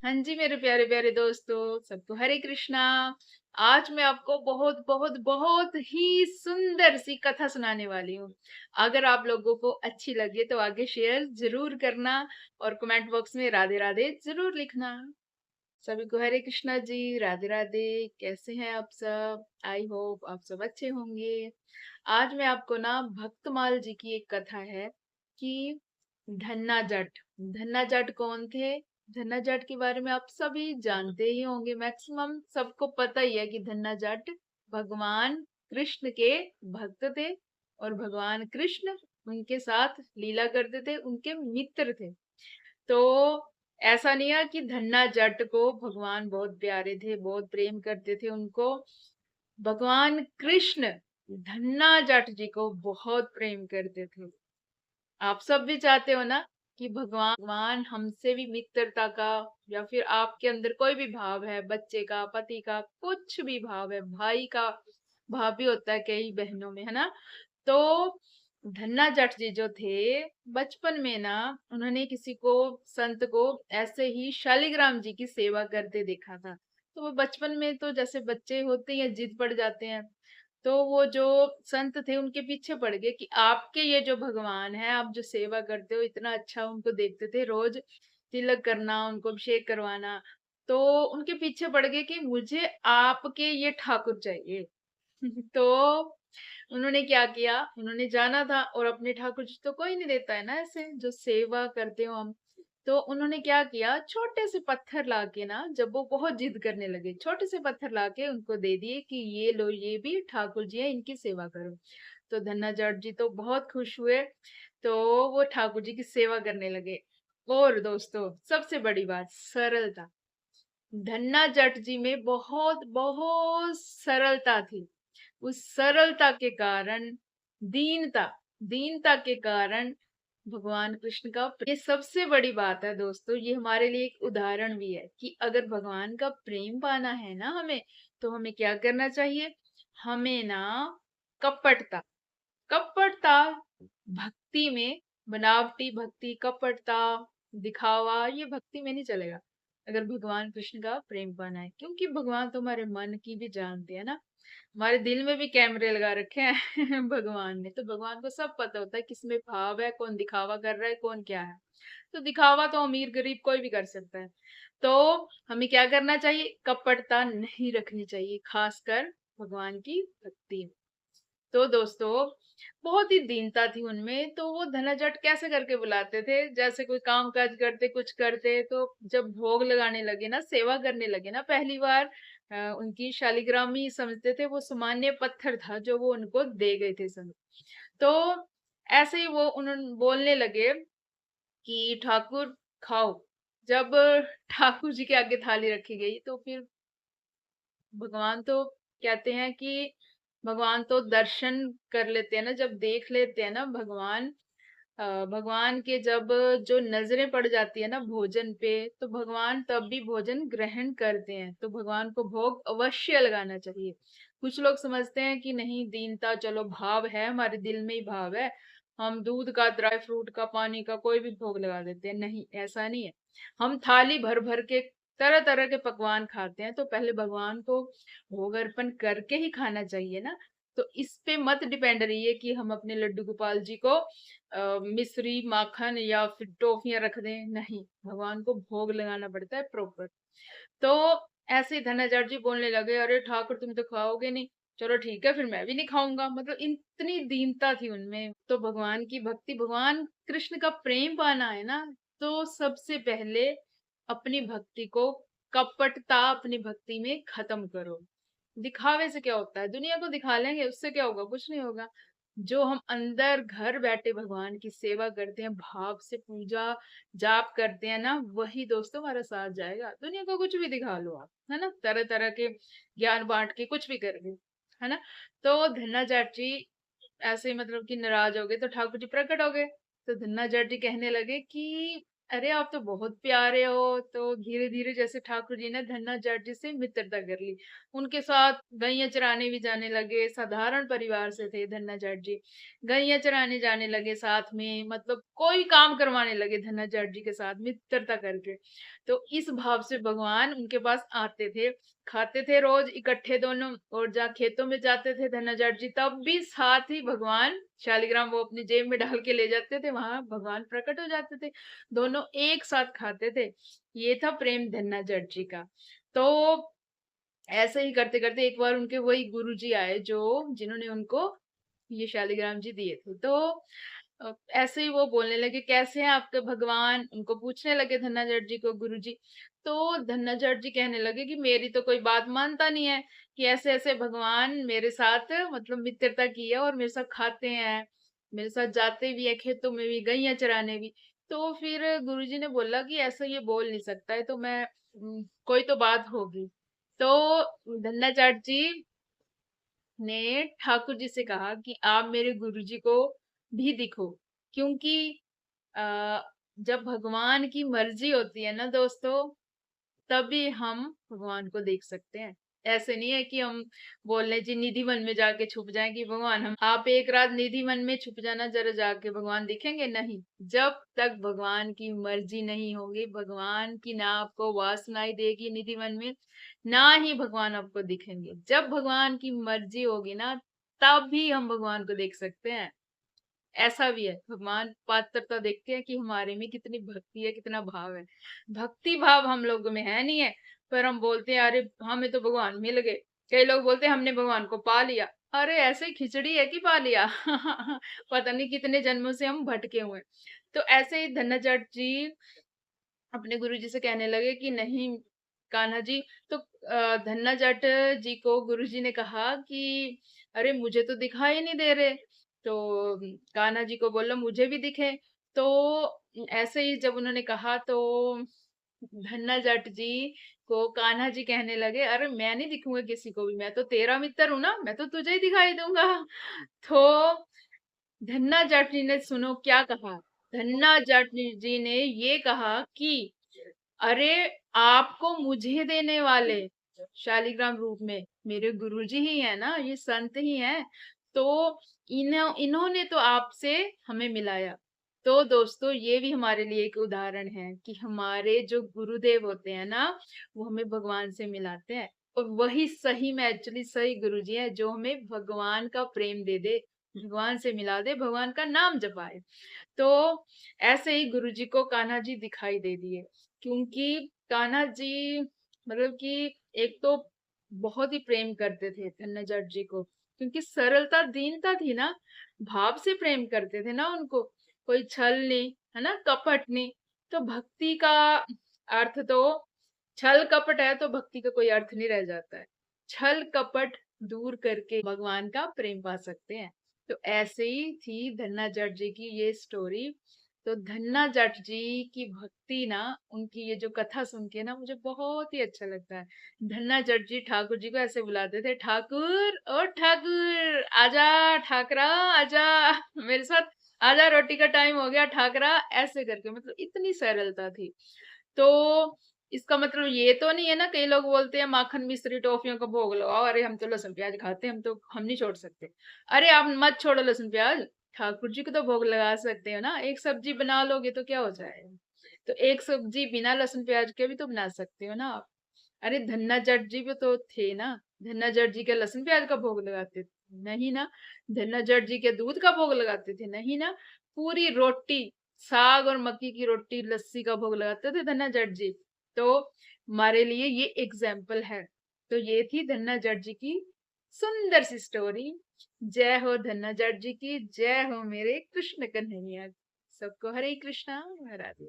हाँ जी, मेरे प्यारे प्यारे दोस्तों, सबको हरे कृष्णा। आज मैं आपको बहुत बहुत बहुत ही सुंदर सी कथा सुनाने वाली हूँ। अगर आप लोगों को अच्छी लगे तो आगे शेयर जरूर करना और कमेंट बॉक्स में राधे राधे जरूर लिखना। सभी को हरे कृष्णा जी, राधे राधे। कैसे हैं आप सब? आई होप आप सब अच्छे होंगे। आज मैं आपको ना भक्तमाल जी की एक कथा है कि धन्ना जट। धन्ना जट कौन थे? धन्ना जट के बारे में आप सभी जानते ही होंगे, मैक्सिमम सबको पता ही है कि धन्ना जट भगवान कृष्ण के भक्त थे और भगवान कृष्ण उनके साथ लीला करते थे, उनके मित्र थे। तो ऐसा नहीं है कि धन्ना जट को भगवान बहुत प्यारे थे, बहुत प्रेम करते थे उनको। भगवान कृष्ण धन्ना जट जी को बहुत प्रेम करते थे। आप सब भी चाहते हो ना कि भगवान हमसे भी मित्रता का या फिर आपके अंदर कोई भी भाव है, बच्चे का, पति का, कुछ भी भाव है, भाई का भाव भी होता है कई बहनों में, है ना? तो धन्ना जट जी जो थे, बचपन में ना उन्होंने किसी को, संत को ऐसे ही शालिग्राम जी की सेवा करते देखा था। तो वो बचपन में तो जैसे बच्चे होते हैं, जिद पड़ जाते हैं। तो वो जो संत थे उनके पीछे पड़ गए कि आपके ये जो भगवान है, आप जो सेवा करते हो, इतना अच्छा उनको देखते थे, रोज तिलक करना, उनको अभिषेक करवाना। तो उनके पीछे पड़ गए कि मुझे आपके ये ठाकुर चाहिए। तो उन्होंने क्या किया, उन्होंने जाना था, और अपने ठाकुर जी तो कोई नहीं देता है ना ऐसे जो सेवा करते हो हम। तो उन्होंने क्या किया, छोटे से पत्थर लाके ना, जब वो बहुत जिद करने लगे, छोटे से पत्थर लाके उनको दे दिए कि ये लो, ये भी ठाकुर जी है, इनकी सेवा करो। तो धन्ना जट जी तो बहुत खुश हुए। तो वो ठाकुर जी की सेवा करने लगे। और दोस्तों, सबसे बड़ी बात, सरलता। धन्ना जट जी में बहुत बहुत सरलता थी। उस सरलता के कारण, दीनता, दीनता के कारण भगवान कृष्ण का ये सबसे बड़ी बात है दोस्तों। ये हमारे लिए एक उदाहरण भी है कि अगर भगवान का प्रेम पाना है ना हमें, तो हमें क्या करना चाहिए? हमें ना कपटता, कपटता भक्ति में, बनावटी भक्ति, कपटता, दिखावा, ये भक्ति में नहीं चलेगा अगर भगवान कृष्ण का प्रेम पाना है। क्योंकि भगवान तो हमारे मन की भी जानते हैं ना, हमारे दिल में भी कैमरे लगा रखे हैं भगवान ने। तो भगवान को सब पता होता है किसमें भाव है, कौन दिखावा कर रहा है, कौन क्या है। तो दिखावा तो अमीर गरीब कोई भी कर सकता है। तो हमें क्या करना चाहिए? कपटता नहीं रखनी चाहिए, खासकर भगवान की भक्ति में। तो दोस्तों, बहुत ही दीनता थी उनमें। तो वो धनाजट कैसे करके बुलाते थे, जैसे कोई काम काज करते, कुछ करते, तो जब भोग लगाने लगे ना, सेवा करने लगे ना, पहली बार उनकी शालिग्रामी समझते थे, वो सामान्य पत्थर था जो वो उनको दे गए थे संग। तो ऐसे ही वो उन्होंने बोलने लगे कि ठाकुर खाओ। जब ठाकुर जी के आगे थाली रखी गई, तो फिर भगवान तो कहते हैं कि भगवान तो दर्शन कर लेते हैं ना, जब देख लेते हैं ना भगवान, भगवान के जब जो नजरें पड़ जाती है ना भोजन पे, तो भगवान तब भी भोजन ग्रहण करते हैं। तो भगवान को भोग अवश्य लगाना चाहिए। कुछ लोग समझते हैं कि नहीं, दीनता, चलो भाव है, हमारे दिल में ही भाव है, हम दूध का, ड्राई फ्रूट का, पानी का कोई भी भोग लगा देते हैं। नहीं, ऐसा नहीं है। हम थाली भर भर के तरह तरह के पकवान खाते हैं, तो पहले भगवान को भोग अर्पण करके ही खाना चाहिए ना। तो इस पे मत डिपेंड रहिए कि हम अपने लड्डू गोपाल जी को मिश्री, माखन या फिर टॉफियां रख दें। नहीं, भगवान को भोग लगाना पड़ता है प्रॉपर। तो ऐसे ही धनाचार्य जी बोलने लगे, अरे ठाकुर तुम तो खाओगे नहीं, चलो ठीक है, फिर मैं भी नहीं खाऊंगा। मतलब इतनी दीनता थी उनमें। तो भगवान की भक्ति, भगवान कृष्ण का प्रेम पाना है ना, तो सबसे पहले अपनी भक्ति को, कपटता अपनी भक्ति में खत्म करो। दिखावे से क्या होता है? दुनिया को दिखा लेंगे, उससे क्या होगा? कुछ नहीं होगा। जो हम अंदर घर बैठे भगवान की सेवा करते हैं, भाव से पूजा जाप करते हैं ना, वही दोस्तों हमारा साथ जाएगा। दुनिया को कुछ भी दिखा लो आप, है ना, तरह तरह के ज्ञान बांट के कुछ भी करके, है ना। तो धन्ना जाट जी ऐसे मतलब कि नाराज हो गए, तो ठाकुर जी प्रकट हो गए। तो धन्ना जाट जी कहने लगे कि अरे आप तो बहुत प्यारे हो। तो धीरे धीरे जैसे ठाकुर जी ने धन्ना जाट जी से मित्रता कर ली, उनके साथ गैया चराने भी जाने लगे। साधारण परिवार से थे धन्ना जाट जी, गैया चराने जाने लगे साथ में, मतलब कोई काम करवाने लगे धन्ना जाट जी के साथ मित्रता करके। तो इस भाव से भगवान उनके पास आते थे, खाते थे रोज इकट्ठे दोनों, और जहाँ खेतों में जाते थे धन्ना जाट जी, तब भी साथ ही भगवान शालिग्राम वो अपनी जेब में डाल के ले जाते थे, वहां भगवान प्रकट हो जाते थे, दोनों एक साथ खाते थे। ये था प्रेम धन्ना जट जी का। तो ऐसे ही करते करते एक बार उनके वही गुरु जी आए जो जिन्होंने उनको ये शालिग्राम जी दिए थे। तो ऐसे ही वो बोलने लगे कैसे हैं आपके भगवान, उनको पूछने लगे धन्ना जट जी को गुरु जी। तो धन्ना जट जी कहने लगे कि मेरी तो कोई बात मानता नहीं है, कि ऐसे ऐसे भगवान मेरे साथ मतलब मित्रता की है और मेरे साथ खाते हैं, मेरे साथ जाते भी है खेतों में भी, गैया चराने भी। तो फिर गुरुजी ने बोला कि ऐसा ये बोल नहीं सकता है, तो मैं कोई तो बात होगी। तो धन्ना जाट जी ने ठाकुर जी से कहा कि आप मेरे गुरुजी को भी दिखो, क्योंकि आ, जब भगवान की मर्जी होती है ना दोस्तों, तभी हम भगवान को देख सकते हैं। ऐसे नहीं है कि हम बोल रहे जी निधि वन में जाके छुप जाएं कि भगवान हम, आप एक रात निधि वन में छुप जाना, जरा जाके भगवान दिखेंगे नहीं। जब तक भगवान की मर्जी नहीं होगी, भगवान की ना आपको आवाज सुनाई देगी निधि वन में, ना ही भगवान आपको दिखेंगे। जब भगवान की मर्जी होगी ना, तब भी हम भगवान को देख सकते हैं। ऐसा भी है, भगवान पात्रता देखते हैं कि हमारे में कितनी भक्ति है, कितना भाव है। भक्ति भाव हम लोगों में है नहीं है, पर हम बोलते हैं अरे हमें तो भगवान मिल गए। कई लोग बोलते हैं हमने भगवान को पा लिया। अरे ऐसे ही खिचड़ी है कि पा लिया। पता नहीं कितने जन्मों से हम भटके हुए। तो ऐसे ही धन्ना जाट जी अपने गुरु जी से कहने लगे कि नहीं कान्हा जी। तो धन्ना जाट जी को गुरु जी ने कहा कि अरे मुझे तो दिखाई नहीं दे रहे। तो कान्हा जी को बोला मुझे भी दिखे। तो ऐसे ही जब उन्होंने कहा, तो धन्ना जाट जी को कान्हा जी कहने लगे अरे मैं नहीं दिखूंगा किसी को भी, मैं तो तेरा मित्र हूं ना, मैं तो तुझे ही दिखाई दूंगा। तो धन्ना जाट जी ने सुनो क्या कहा। धन्ना जाट जी ने ये कहा कि अरे आपको मुझे देने वाले शालिग्राम रूप में मेरे गुरुजी ही है ना, ये संत ही हैं। तो इन्होंने तो आपसे हमें मिलाया। तो दोस्तों ये भी हमारे लिए एक उदाहरण है कि हमारे जो गुरुदेव होते हैं ना, वो हमें भगवान से मिलाते हैं। और वही सही में एक्चुअली सही गुरुजी है जो हमें भगवान का प्रेम दे दे, भगवान से मिला दे, भगवान का नाम जपाए। तो ऐसे ही गुरुजी को कान्हा जी दिखाई दे दिए, क्योंकि कान्हा जी मतलब कि एक तो बहुत ही प्रेम करते थे धन्ना जाट जी को, क्योंकि सरलता दीनता थी ना, भाव से प्रेम करते थे ना उनको, कोई छल नहीं है ना, कपट नहीं। तो भक्ति का अर्थ तो, छल कपट है तो भक्ति का कोई अर्थ नहीं रह जाता है। छल कपट दूर करके भगवान का प्रेम पा सकते हैं। तो ऐसे ही थी धन्ना जाट जी की ये स्टोरी। तो धन्ना जाट जी की भक्ति ना, उनकी ये जो कथा सुन के ना मुझे बहुत ही अच्छा लगता है। धन्ना जाट जी ठाकुर जी को ऐसे बुलाते थे, ठाकुर ओ ठाकुर आजा, ठाकरा आजा मेरे साथ, आजा रोटी का टाइम हो गया ठाकरा, ऐसे करके, मतलब इतनी सरलता थी। तो इसका मतलब ये तो नहीं है ना, कई लोग बोलते हैं माखन मिश्री टॉफियों का भोग लगाओ, अरे हम तो लहसुन प्याज खाते हैं, हम नहीं छोड़ सकते। अरे आप मत छोड़ो लहसुन प्याज, ठाकुर जी को तो भोग लगा सकते हो ना, एक सब्जी बना लोगे तो क्या हो जाएगा। तो एक सब्जी बिना लहसुन प्याज के भी तो बना सकते हो ना आप। अरे धन्ना जाट जी भी तो थे ना, धन्ना जाट जी के लहसुन प्याज का भोग लगाते थे नहीं ना, धन्ना जाट जी के दूध का भोग लगाते थे नहीं ना, पूरी रोटी, साग और मक्की की रोटी लस्सी का भोग लगाते थे धन्ना जाट जी। तो हमारे लिए ये एग्जाम्पल है। तो ये थी धन्ना जाट जी की सुंदर सी स्टोरी। जय हो धन्ना जाट जी की, जय हो मेरे कृष्ण कन्हैया। सबको हरे कृष्णा, राधे।